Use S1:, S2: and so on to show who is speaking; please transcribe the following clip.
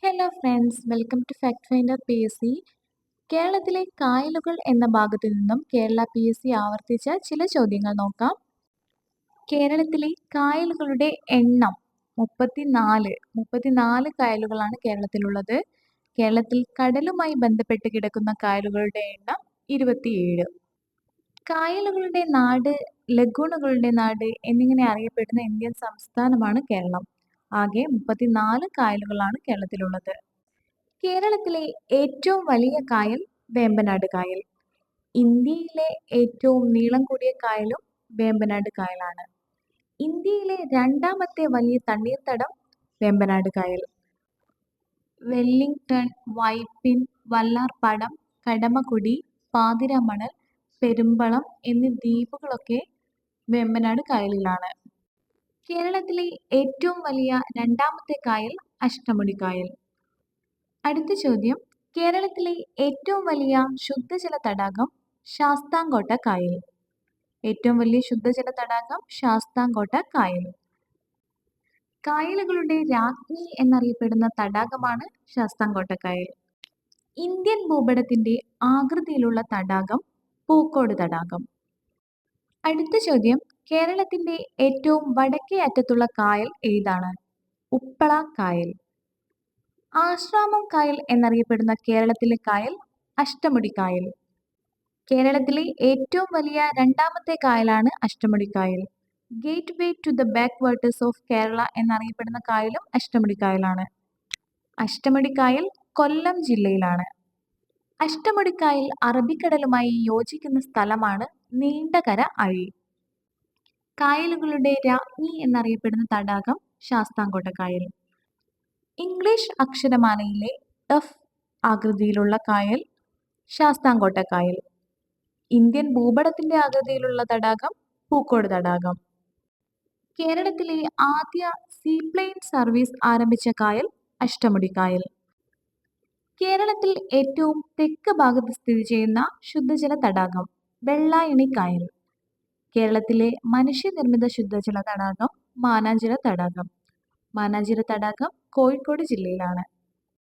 S1: Hello friends, welcome to fact finder PSC. കേരളത്തിലെ കായലുകൾ എന്ന ഭാഗത്തു നിന്നും കേരള PSC ആവർത്തിച്ച ചില ചോദ്യങ്ങൾ നോക്കാം. കേരളത്തിലെ കായലുകളുടെ എണ്ണം 34 കായലുകളാണ് കേരളത്തിലുള്ളത്. കേരളത്തിൽ കടലുമായി ബന്ധപ്പെട്ട് കിടക്കുന്ന കായലുകളുടെ എണ്ണം 27. കായലുകളുടെ നാട്, ലഗൂണുകളുടെ നാട് എന്നിങ്ങനെ അറിയപ്പെടുന്ന ഇന്ത്യൻ സംസ്ഥാനമാണ് കേരളം. ആകെ 34 കായലുകളാണ് കേരളത്തിലുള്ളത്. കേരളത്തിലെ ഏറ്റവും വലിയ കായൽ വേമ്പനാട് കായൽ. ഇന്ത്യയിലെ ഏറ്റവും നീളം കൂടിയ കായലും വേമ്പനാട് കായലാണ്. ഇന്ത്യയിലെ രണ്ടാമത്തെ വലിയ തണ്ണീർത്തടം വേമ്പനാട് കായൽ. വെല്ലിംഗ്ടൺ, വൈപ്പിൻ, വല്ലാർപാടം, കടമക്കുടി, പാതിരാമണൽ, പെരുമ്പളം എന്നീ ദ്വീപുകളൊക്കെ വേമ്പനാട് കായലിലാണ്. കേരളത്തിലെ ഏറ്റവും വലിയ രണ്ടാമത്തെ കായൽ അഷ്ടമുടി കായൽ. അടുത്ത ചോദ്യം, കേരളത്തിലെ ഏറ്റവും വലിയ ശുദ്ധജല തടാകം ശാസ്താംകോട്ട കായൽ. ഏറ്റവും വലിയ ശുദ്ധജല തടാകം ശാസ്താംകോട്ട കായൽ. കായലുകളുടെ രാജ്ഞി എന്നറിയപ്പെടുന്ന തടാകമാണ് ശാസ്താംകോട്ട കായൽ. ഇന്ത്യൻ ഭൂപടത്തിന്റെ ആകൃതിയിലുള്ള തടാകം പൂക്കോട് തടാകം. അടുത്ത ചോദ്യം, കേരളത്തിന്റെ ഏറ്റവും വടക്കേ അറ്റത്തുള്ള കായൽ ഏതാണ്? ഉപ്പള കായൽ. ആശ്രാമം കായൽ എന്നറിയപ്പെടുന്ന കേരളത്തിലെ കായൽ അഷ്ടമുടി കായൽ. കേരളത്തിലെ ഏറ്റവും വലിയ രണ്ടാമത്തെ കായലാണ് അഷ്ടമുടി കായൽ. Gateway to the backwaters of Kerala എന്നറിയപ്പെടുന്ന കായലും അഷ്ടമുടി കായലാണ്. അഷ്ടമുടി കായൽ കൊല്ലം ജില്ലയിലാണ്. അഷ്ടമുടി കായൽ അറബിക്കടലുമായി യോജിക്കുന്ന സ്ഥലമാണ് നീണ്ടകര അഴി. കായലുകളുടെ രാജ്ഞി എന്നറിയപ്പെടുന്ന തടാകം ശാസ്താംകോട്ട കായൽ. ഇംഗ്ലീഷ് അക്ഷരമാലയിലെ F ആകൃതിയിലുള്ള കായൽ ശാസ്താംകോട്ട കായൽ. ഇന്ത്യൻ ഭൂപടത്തിന്റെ ആകൃതിയിലുള്ള തടാകം പൂക്കോട് തടാകം. കേരളത്തിലെ ആദ്യ സീപ്ലെയിൻ സർവീസ് ആരംഭിച്ച കായൽ അഷ്ടമുടി കായൽ. കേരളത്തിൽ ഏറ്റവും തെക്ക് ഭാഗത്ത് സ്ഥിതി ചെയ്യുന്ന ശുദ്ധജല തടാകം വെള്ളായണി കായൽ. കേരളത്തിലെ മനുഷ്യനിർമ്മിത ശുദ്ധജല തടാകം മാനാഞ്ചിറ തടാകം. മാനാഞ്ചിറ തടാകം കോഴിക്കോട് ജില്ലയിലാണ്.